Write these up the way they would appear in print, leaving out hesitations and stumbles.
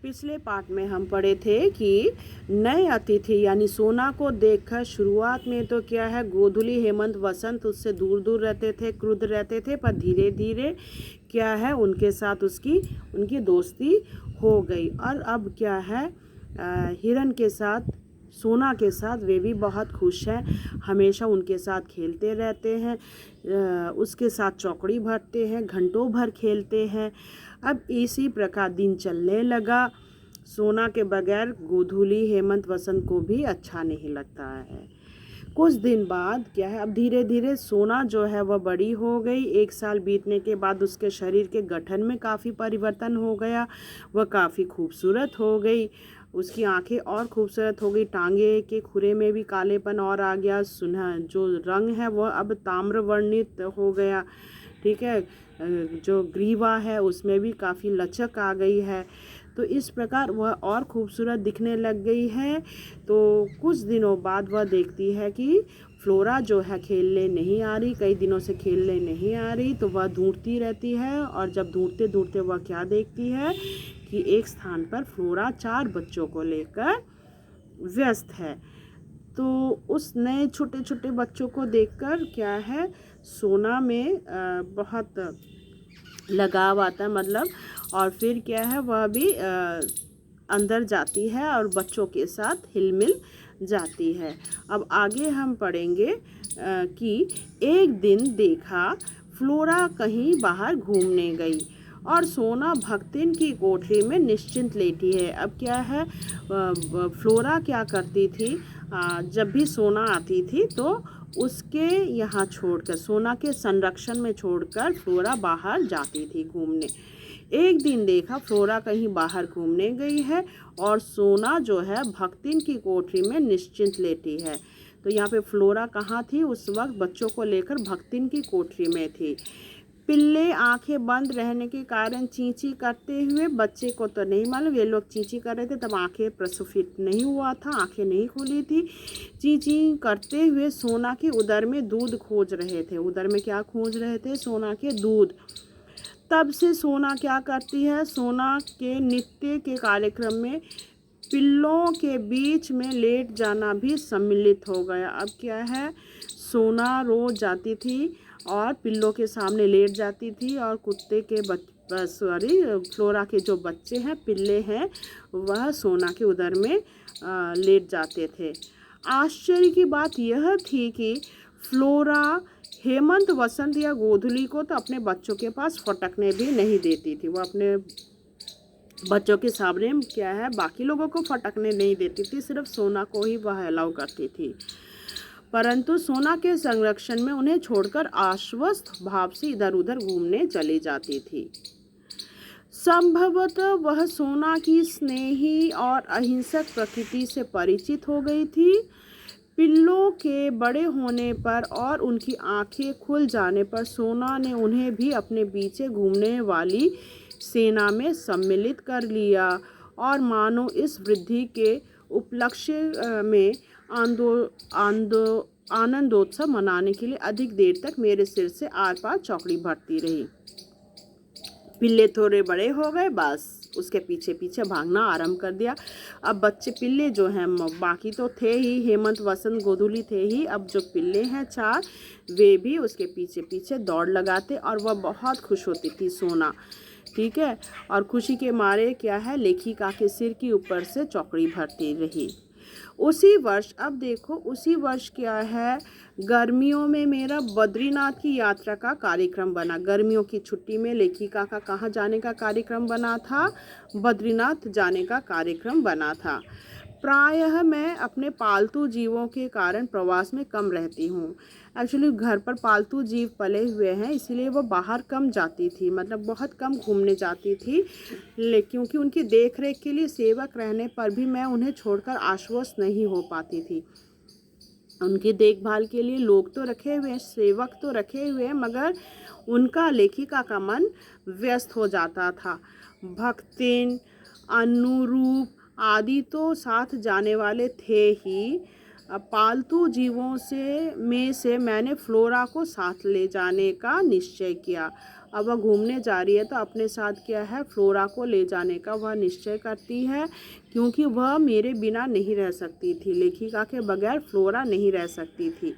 पिछले पार्ट में हम पढ़े थे कि नए अतिथि यानी सोना को देखकर शुरुआत में तो क्या है गोधूली हेमंत वसंत उससे दूर दूर रहते थे, क्रुद्ध रहते थे, पर धीरे धीरे क्या है उनके साथ उनकी दोस्ती हो गई। और अब क्या है हिरन के साथ, सोना के साथ वे भी बहुत खुश हैं, हमेशा उनके साथ खेलते रहते हैं, उसके साथ चौकड़ी भरते हैं, घंटों भर खेलते हैं। अब इसी प्रकार दिन चलने लगा। सोना के बगैर गोधूली हेमंत वसंत को भी अच्छा नहीं लगता है। कुछ दिन बाद क्या है, अब धीरे धीरे सोना जो है वह बड़ी हो गई। 1 साल बीतने के बाद उसके शरीर के गठन में काफ़ी परिवर्तन हो गया, वह काफ़ी खूबसूरत हो गई, उसकी आंखें और खूबसूरत हो गई, टांगे के खुरे में भी कालेपन और आ गया, सुनह जो रंग है वह अब ताम्र वर्णित हो गया। ठीक है, जो ग्रीवा है उसमें भी काफ़ी लचक आ गई है। तो इस प्रकार वह और खूबसूरत दिखने लग गई है। तो कुछ दिनों बाद वह देखती है कि फ्लोरा जो है खेलने नहीं आ रही, कई दिनों से खेलने नहीं आ रही, तो वह ढूंढती रहती है। और जब ढूंढते ढूंढते वह क्या देखती है कि एक स्थान पर फ्लोरा 4 बच्चों को लेकर व्यस्त है। तो उस नए छोटे छोटे बच्चों को देखकर क्या है सोना में बहुत लगाव आता है, मतलब। और फिर क्या है वह भी अंदर जाती है और बच्चों के साथ हिलमिल जाती है। अब आगे हम पढ़ेंगे कि एक दिन देखा फ्लोरा कहीं बाहर घूमने गई और सोना भक्तिन की कोठरी में निश्चिंत लेटी है। अब क्या है फ्लोरा क्या करती थी, जब भी सोना आती थी तो उसके यहाँ छोड़कर, सोना के संरक्षण में छोड़कर फ्लोरा बाहर जाती थी घूमने। एक दिन देखा फ्लोरा कहीं बाहर घूमने गई है और सोना जो है भक्तिन की कोठरी में निश्चिंत लेटी है। तो यहाँ पे फ्लोरा कहाँ थी उस वक्त, बच्चों को लेकर भक्तिन की कोठरी में थी। पिल्ले आंखें बंद रहने के कारण चींची करते हुए, बच्चे को तो नहीं मालूम, ये लोग चींची कर रहे थे तब आंखें प्रस्फुटित नहीं हुआ था, आंखें नहीं खुली थी। चींची करते हुए सोना के उदर में दूध खोज रहे थे। उदर में क्या खोज रहे थे? सोना के दूध। तब से सोना क्या करती है, सोना के नित्य के कार्यक्रम में पिल्लों के बीच में लेट जाना भी सम्मिलित हो गया। अब क्या है, सोना रोज जाती थी और पिल्लों के सामने लेट जाती थी और कुत्ते के फ्लोरा के जो बच्चे हैं, पिल्ले हैं, वह सोना के उदर में लेट जाते थे। आश्चर्य की बात यह थी कि फ्लोरा हेमंत वसंत या गोधूली को तो अपने बच्चों के पास फटकने भी नहीं देती थी। वो अपने बच्चों के सामने क्या है बाकी लोगों को फटकने नहीं देती थी, सिर्फ सोना को ही वह अलाउ करती थी। परंतु सोना के संरक्षण में उन्हें छोड़कर आश्वस्त भाव से इधर उधर घूमने चली जाती थी। संभवतः वह सोना की स्नेही और अहिंसक प्रकृति से परिचित हो गई थी। पिल्लों के बड़े होने पर और उनकी आंखें खुल जाने पर सोना ने उन्हें भी अपने पीछे घूमने वाली सेना में सम्मिलित कर लिया और मानो इस वृद्धि के उपलक्ष्य में आनंदोत्सव मनाने के लिए अधिक देर तक मेरे सिर से आर पार चौकड़ी भरती रही। पिल्ले थोड़े बड़े हो गए, बस उसके पीछे पीछे भागना आरंभ कर दिया। अब बच्चे पिल्ले जो हैं, बाकी तो थे ही, हेमंत वसंत गोधूली थे ही, अब जो पिल्ले हैं 4, वे भी उसके पीछे पीछे दौड़ लगाते और वह बहुत खुश होती थी सोना। ठीक है, और खुशी के मारे क्या है लेखिका के सिर के ऊपर से चौकड़ी भरती रही। उसी वर्ष, अब देखो उसी वर्ष क्या है, गर्मियों में मेरा बद्रीनाथ की यात्रा का कार्यक्रम बना। गर्मियों की छुट्टी में लेखिका का कहाँ जाने का कार्यक्रम बना था? बद्रीनाथ जाने का कार्यक्रम बना था। प्रायः मैं अपने पालतू जीवों के कारण प्रवास में कम रहती हूँ। एक्चुअली घर पर पालतू जीव पले हुए हैं, इसलिए वो बाहर कम जाती थी, मतलब बहुत कम घूमने जाती थी। क्योंकि उनकी देख रेख के लिए सेवक रहने पर भी मैं उन्हें छोड़कर आश्वस्त नहीं हो पाती थी। उनकी देखभाल के लिए लोग तो रखे हुए हैं, सेवक तो रखे हुए हैं, मगर उनका लेखिका का मन व्यस्त हो जाता था। भक्तिन, अनुरूप आदि तो साथ जाने वाले थे ही। पालतू जीवों में से मैंने फ्लोरा को साथ ले जाने का निश्चय किया। अब वह घूमने जा रही है तो अपने साथ क्या है, फ्लोरा को ले जाने का वह निश्चय करती है, क्योंकि वह मेरे बिना नहीं रह सकती थी। लेखिका के बगैर फ्लोरा नहीं रह सकती थी।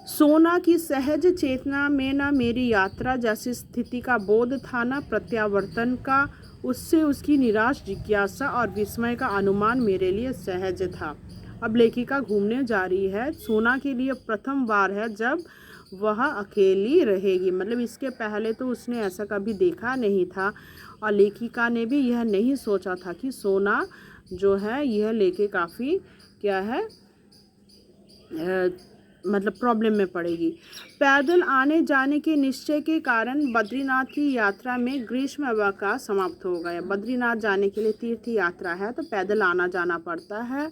सोना की सहज चेतना में न मेरी यात्रा जैसी स्थिति का बोध था, न प्रत्यावर्तन का। उससे उसकी निराश जिज्ञासा और विस्मय का अनुमान मेरे लिए सहज था। अब लेखिका घूमने जा रही है, सोना के लिए प्रथम बार है जब वह अकेली रहेगी। मतलब इसके पहले तो उसने ऐसा कभी देखा नहीं था, और लेखिका ने भी यह नहीं सोचा था कि सोना जो है यह लेके काफ़ी क्या है मतलब प्रॉब्लम में पड़ेगी। पैदल आने जाने के निश्चय के कारण बद्रीनाथ की यात्रा में ग्रीष्म अवकाश समाप्त हो गया। बद्रीनाथ जाने के लिए तीर्थ यात्रा है तो पैदल आना जाना पड़ता है।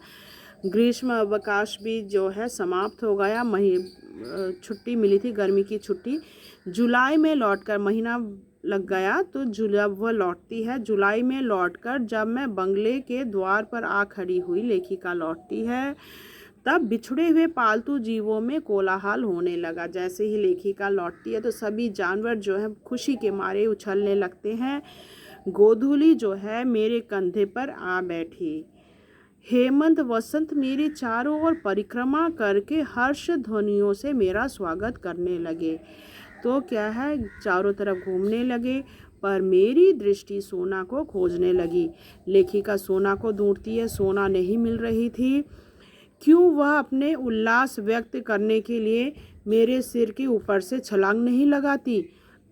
ग्रीष्म अवकाश भी जो है समाप्त हो गया। छुट्टी मिली थी, गर्मी की छुट्टी। जुलाई में लौटकर, महीना लग गया तो जब वह लौटती है, जुलाई में लौटकर जब मैं बंगले के द्वार पर आ खड़ी हुई, लेखिका लौटती है, तब बिछड़े हुए पालतू जीवों में कोलाहल होने लगा। जैसे ही लेखिका लौटती है तो सभी जानवर जो है खुशी के मारे उछलने लगते हैं। गोधूली जो है मेरे कंधे पर आ बैठी। हेमंत वसंत मेरे चारों ओर परिक्रमा करके हर्ष ध्वनियों से मेरा स्वागत करने लगे। तो क्या है, चारों तरफ घूमने लगे, पर मेरी दृष्टि सोना को खोजने लगी। लेखिका सोना को ढूंढती है, सोना नहीं मिल रही थी। क्यों वह अपने उल्लास व्यक्त करने के लिए मेरे सिर के ऊपर से छलांग नहीं लगाती।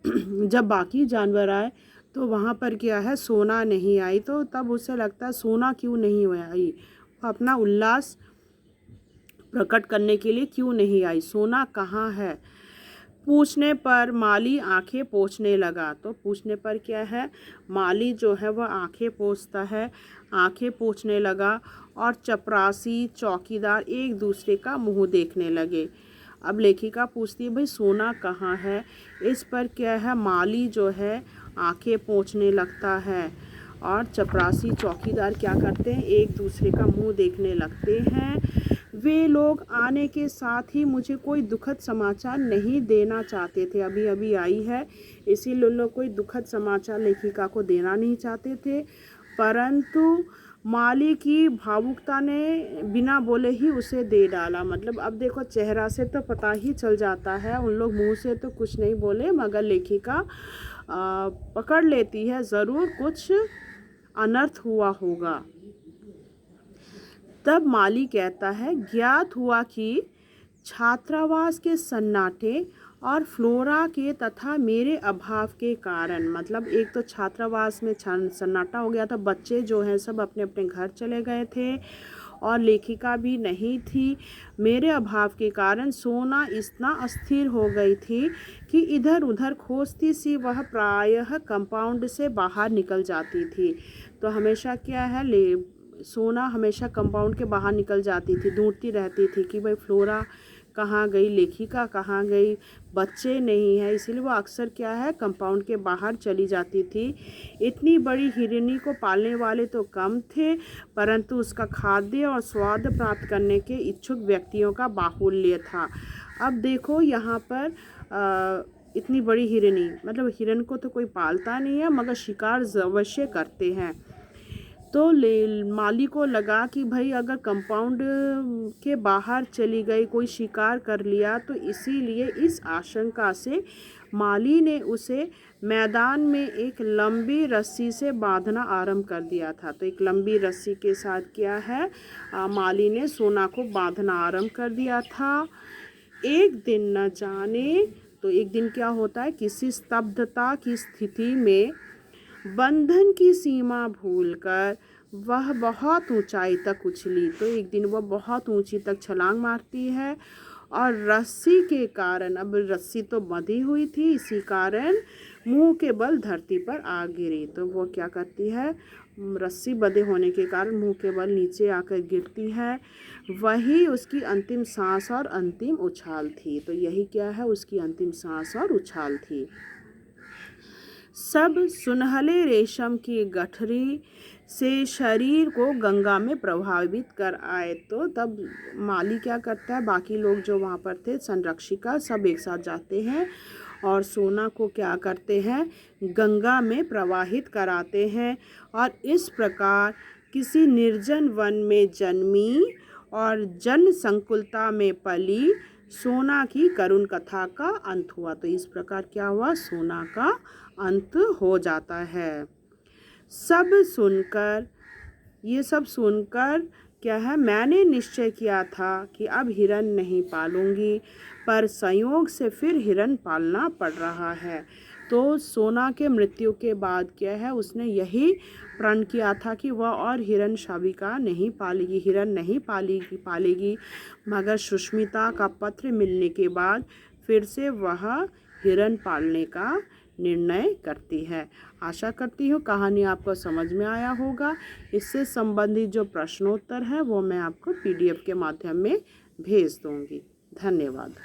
जब बाकी जानवर आए तो वहाँ पर क्या है, सोना नहीं आई। तो तब उसे लगता है सोना क्यों नहीं आई, वह अपना उल्लास प्रकट करने के लिए क्यों नहीं आई, सोना कहाँ है। पूछने पर माली आंखें पोंछने लगा। तो पूछने पर क्या है, माली जो है वह आंखें पोंछता है, आंखें पोंछने लगा, और चपरासी चौकीदार एक दूसरे का मुंह देखने लगे। अब लेखिका पूछती है भाई सोना कहाँ है। इस पर क्या है, माली जो है आंखें पोंछने लगता है, और चपरासी चौकीदार क्या करते हैं, एक दूसरे का मुंह देखने लगते हैं। वे लोग आने के साथ ही मुझे कोई दुखद समाचार नहीं देना चाहते थे। अभी अभी आई है, इसीलिए लोग कोई दुखद समाचार लेखिका को देना नहीं चाहते थे। परंतु माली की भावुकता ने बिना बोले ही उसे दे डाला। मतलब अब देखो, चेहरा से तो पता ही चल जाता है, उन लोग मुंह से तो कुछ नहीं बोले, मगर लेखिका पकड़ लेती है ज़रूर कुछ अनर्थ हुआ होगा। तब माली कहता है, ज्ञात हुआ कि छात्रावास के सन्नाटे और फ्लोरा के तथा मेरे अभाव के कारण, मतलब एक तो छात्रावास में सन्नाटा हो गया था, बच्चे जो हैं सब अपने अपने घर चले गए थे और लेखिका भी नहीं थी। मेरे अभाव के कारण सोना इतना अस्थिर हो गई थी कि इधर उधर खोजती सी वह प्रायः कंपाउंड से बाहर निकल जाती थी। तो हमेशा क्या है, सोना हमेशा कंपाउंड के बाहर निकल जाती थी, ढूंढती रहती थी कि भाई फ्लोरा कहाँ गई, लेखिका कहाँ गई, बच्चे नहीं है, इसीलिए वो अक्सर क्या है कंपाउंड के बाहर चली जाती थी। इतनी बड़ी हिरनी को पालने वाले तो कम थे, परंतु उसका खाद्य और स्वाद प्राप्त करने के इच्छुक व्यक्तियों का बाहुल्य था। अब देखो यहाँ पर इतनी बड़ी हिरनी, मतलब हिरन को तो कोई पालता नहीं है, मगर शिकार अवश्य करते हैं। तो माली को लगा कि भाई अगर कंपाउंड के बाहर चली गई, कोई शिकार कर लिया, तो इसीलिए इस आशंका से माली ने उसे मैदान में एक लंबी रस्सी से बांधना आरंभ कर दिया था। तो एक लंबी रस्सी के साथ क्या है, माली ने सोना को बांधना आरंभ कर दिया था। एक दिन न जाने, तो एक दिन क्या होता है, किसी स्तब्धता की स्थिति में बंधन की सीमा भूलकर वह बहुत ऊंचाई तक उछली। तो एक दिन वह बहुत ऊंची तक छलांग मारती है, और रस्सी के कारण, अब रस्सी तो बंधी हुई थी, इसी कारण मुंह के बल धरती पर आ गिरी। तो वो क्या करती है, रस्सी बंधे होने के कारण मुंह के बल नीचे आकर गिरती है। वही उसकी अंतिम सांस और अंतिम उछाल थी। तो यही क्या है, उसकी अंतिम सांस और उछाल थी। सब सुनहले रेशम की गठरी से शरीर को गंगा में प्रभावित कर आए। तो तब माली क्या करता है, बाकी लोग जो वहाँ पर थे, संरक्षिका सब एक साथ जाते हैं और सोना को क्या करते हैं, गंगा में प्रवाहित कराते हैं। और इस प्रकार किसी निर्जन वन में जन्मी और जन संकुलता में पली सोना की करुण कथा का अंत हुआ। तो इस प्रकार क्या हुआ, सोना का अंत हो जाता है। ये सब सुनकर क्या है, मैंने निश्चय किया था कि अब हिरन नहीं पालूंगी, पर संयोग से फिर हिरन पालना पड़ रहा है। तो सोना के मृत्यु के बाद क्या है, उसने यही प्रण किया था कि वह और हिरन शाबिका नहीं पालेगी, हिरन नहीं पालेगी। मगर सुष्मिता का पत्र मिलने के बाद फिर से वह हिरन पालने का निर्णय करती है। आशा करती हूँ कहानी आपको समझ में आया होगा। इससे संबंधित जो प्रश्नोत्तर है वो मैं आपको PDF के माध्यम में भेज दूँगी। धन्यवाद।